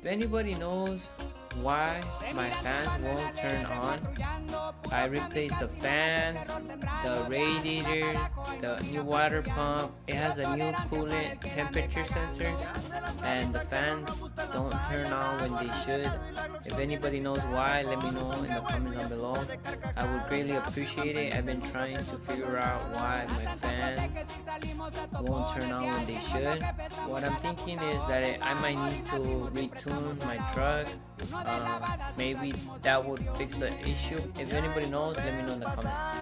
anybody knows why my fans won't turn on, I replaced the fans, the radiator, the new water pump. It has a new coolant temperature sensor, and the fans don't turn on when they should. If anybody knows why, let me know in the comments down below. I would greatly appreciate it. I've been trying to figure out why my fans won't turn on when they should. What I'm thinking is that I might need to retune my truck. Maybe that would fix the issue. If anybody knows, let me know in the comments.